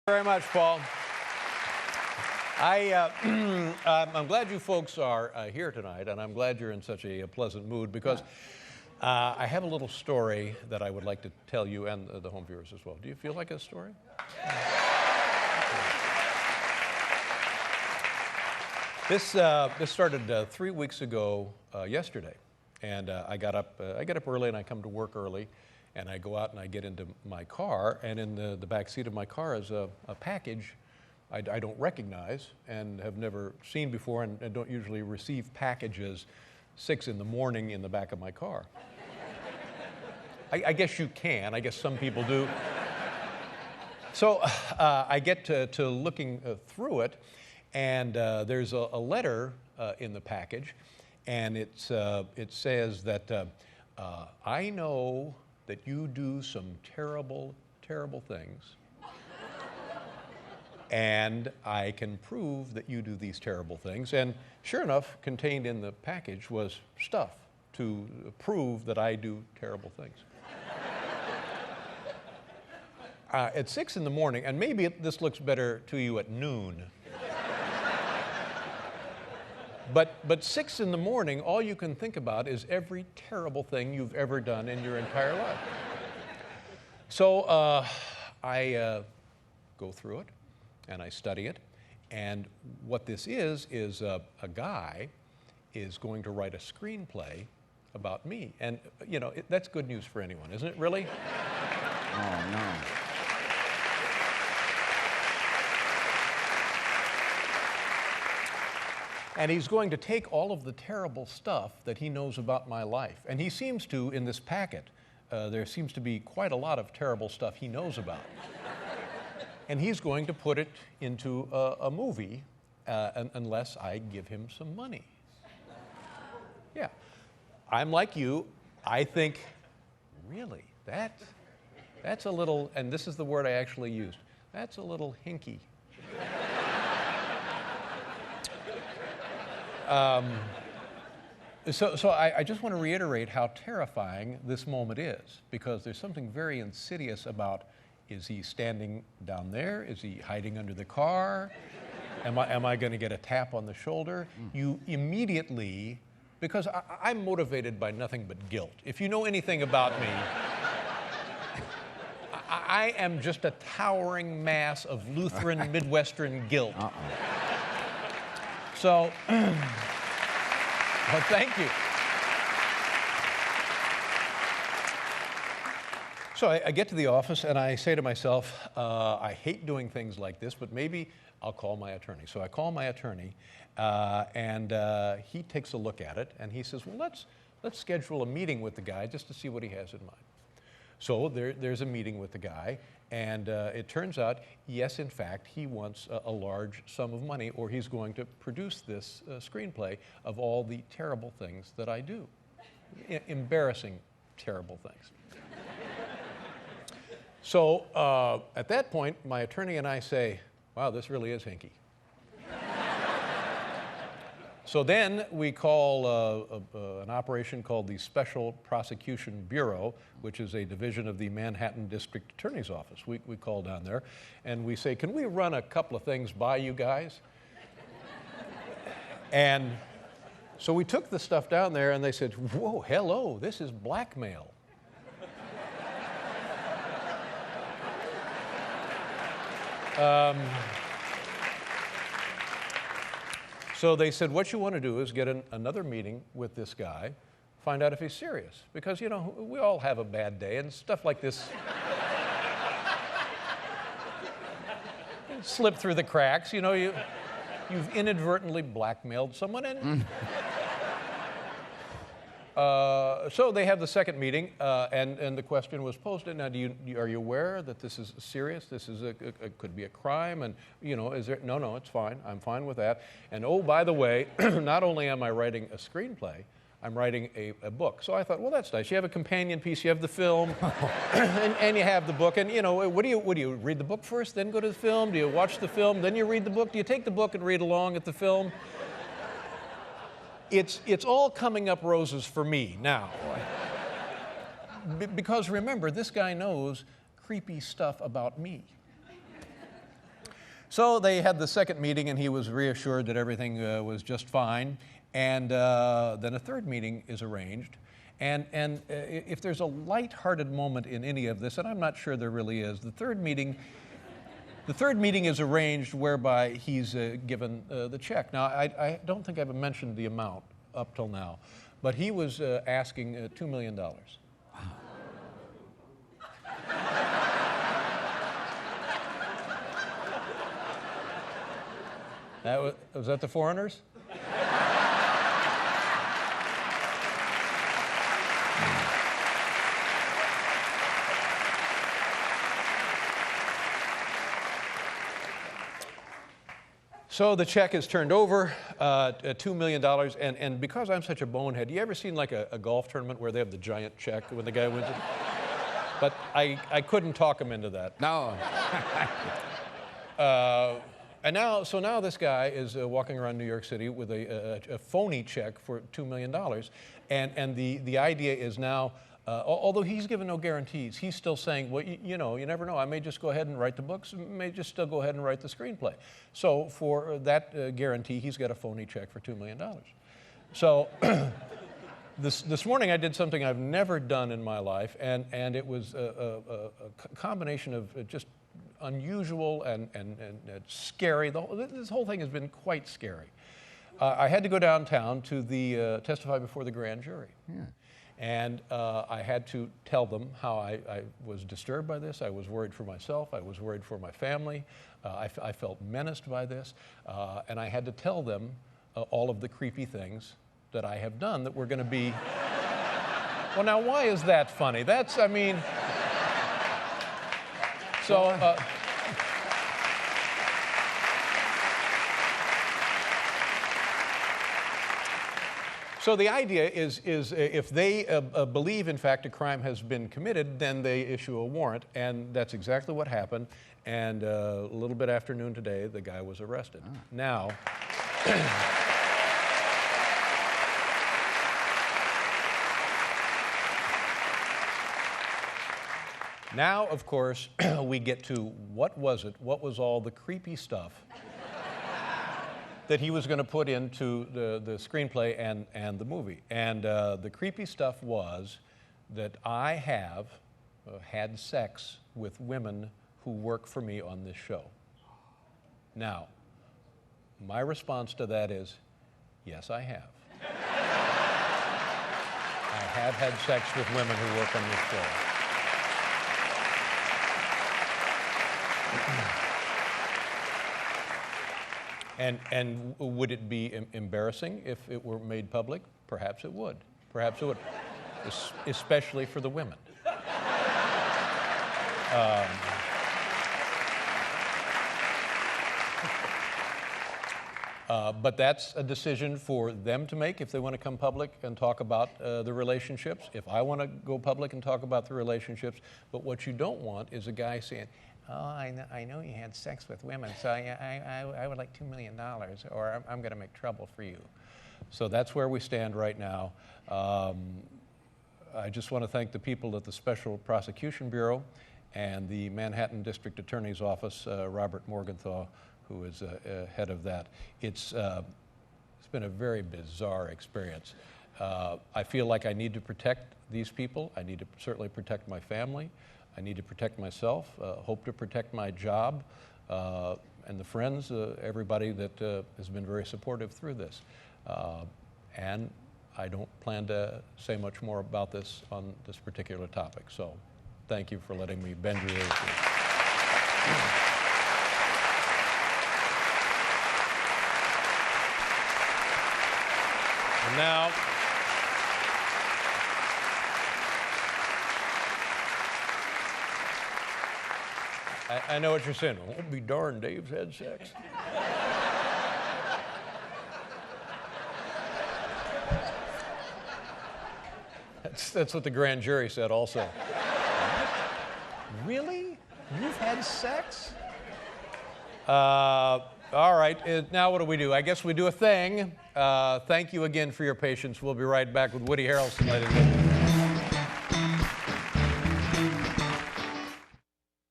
Very much, Paul. I'm glad you folks are here tonight, and I'm glad you're in such a pleasant mood because I have a little story that I would like to tell you and the home viewers as well. Do you feel like a story? This started 3 weeks ago yesterday, and I get up early and I come to work early, and I go out and I get into my car, and in the back seat of my car is a package I don't recognize and have never seen before, and don't usually receive packages 6 in the morning in the back of my car. I guess you can. I guess some people do. So I get to looking through it, and there's a letter in the package, and it says that I know that you do some terrible, terrible things, and I can prove that you do these terrible things. And sure enough, contained in the package was stuff to prove that I do terrible things. At 6 in the morning, and maybe this looks better to you at noon, but 6 in the morning, all you can think about is every terrible thing you've ever done in your entire life. So I go through it, and I study it, and what this is a guy is going to write a screenplay about me. And, you know, that's good news for anyone, isn't it, really? Oh, no. And he's going to take all of the terrible stuff that he knows about my life. And he seems to, in this packet, there seems to be quite a lot of terrible stuff he knows about. And he's going to put it into a movie unless I give him some money. Yeah. I'm like you. I think, really, that's a little, and this is the word I actually used, that's a little hinky. So I just want to reiterate how terrifying this moment is, because there's something very insidious about, is he standing down there? Is he hiding under the car? Am I going to get a tap on the shoulder? You immediately, because I'm motivated by nothing but guilt. If you know anything about me, I am just a towering mass of Lutheran Midwestern guilt. So, well, thank you. So I get to the office and I say to myself, I hate doing things like this, but maybe I'll call my attorney. So I call my attorney, and he takes a look at it, and he says, well, let's schedule a meeting with the guy just to see what he has in mind. So there's a meeting with the guy, and it turns out, yes, in fact, he wants a large sum of money, or he's going to produce this screenplay of all the terrible things that I do. Embarrassing, terrible things. So at that point, my attorney and I say, wow, this really is hinky. So then we call an operation called the Special Prosecution Bureau, which is a division of the Manhattan District Attorney's Office. We call down there, and we say, can we run a couple of things by you guys? And so we took the stuff down there, and they said, whoa, hello, this is blackmail. So they said, what you want to do is get another meeting with this guy, find out if he's serious. Because, you know, we all have a bad day, and stuff like this slip through the cracks. You know, you've inadvertently blackmailed someone. And so they have the second meeting, and the question was posed. Now, are you aware that this is serious? This is could be a crime, and you know, is there? No, it's fine. I'm fine with that. And oh, by the way, not only am I writing a screenplay, I'm writing a book. So I thought, well, that's nice. You have a companion piece. You have the film, and you have the book. And you know, what do you read the book first, then go to the film? Do you watch the film, then you read the book? Do you take the book and read along at the film? It's all coming up roses for me now. Because remember, this guy knows creepy stuff about me. So they had the second meeting, and he was reassured that everything was just fine. And then a third meeting is arranged. And if there's a light-hearted moment in any of this, and I'm not sure there really is, the third meeting is arranged whereby he's given the check. Now, I don't think I've mentioned the amount up till now, but he was asking $2 million. Wow. Was that the foreigners? So the check is turned over, $2 million, and because I'm such a bonehead, you ever seen like a golf tournament where they have the giant check when the guy wins it? But I couldn't talk him into that. No. And now this guy is walking around New York City with a phony check for $2 million, and the idea is now, although he's given no guarantees, he's still saying, well, you know, you never know. I may just go ahead and write the books, may just still go ahead and write the screenplay. So for that guarantee, he's got a phony check for $2 million. So this morning I did something I've never done in my life, and it was a combination of just unusual and scary. This whole thing has been quite scary. I had to go downtown to testify before the grand jury. Yeah. And I had to tell them how I was disturbed by this. I was worried for myself. I was worried for my family. I felt menaced by this. And I had to tell them all of the creepy things that I have done that were going to be... Well, now, why is that funny? That's, I mean... So... So the idea is if they believe, in fact, a crime has been committed, then they issue a warrant, and that's exactly what happened. And a little bit after noon today, the guy was arrested. Ah. Now, now, of course, we get to what was it? What was all the creepy stuff that he was going to put into the screenplay and the movie? And the creepy stuff was that I have had sex with women who work for me on this show. Now, my response to that is, yes, I have. I have had sex with women who work on this show. And would it be embarrassing if it were made public? Perhaps it would. Perhaps it would, especially for the women. But that's a decision for them to make if they want to come public and talk about the relationships. If I want to go public and talk about the relationships. But what you don't want is a guy saying, oh, I know you had sex with women, so I would like $2 million, or I'm going to make trouble for you. So that's where we stand right now. I just want to thank the people at the Special Prosecution Bureau and the Manhattan District Attorney's Office, Robert Morgenthau, who is head of that. It's been a very bizarre experience. I feel like I need to protect these people. I need to certainly protect my family. I need to protect myself, hope to protect my job, and the friends, everybody that has been very supportive through this. And I don't plan to say much more about this on this particular topic. So thank you for letting me bend your ears. And now, I know what you're saying. Well, be darned, Dave's had sex. That's what the grand jury said also. Really? You've had sex? All right, now what do? I guess we do a thing. Thank you again for your patience. We'll be right back with Woody Harrelson, ladies and gentlemen.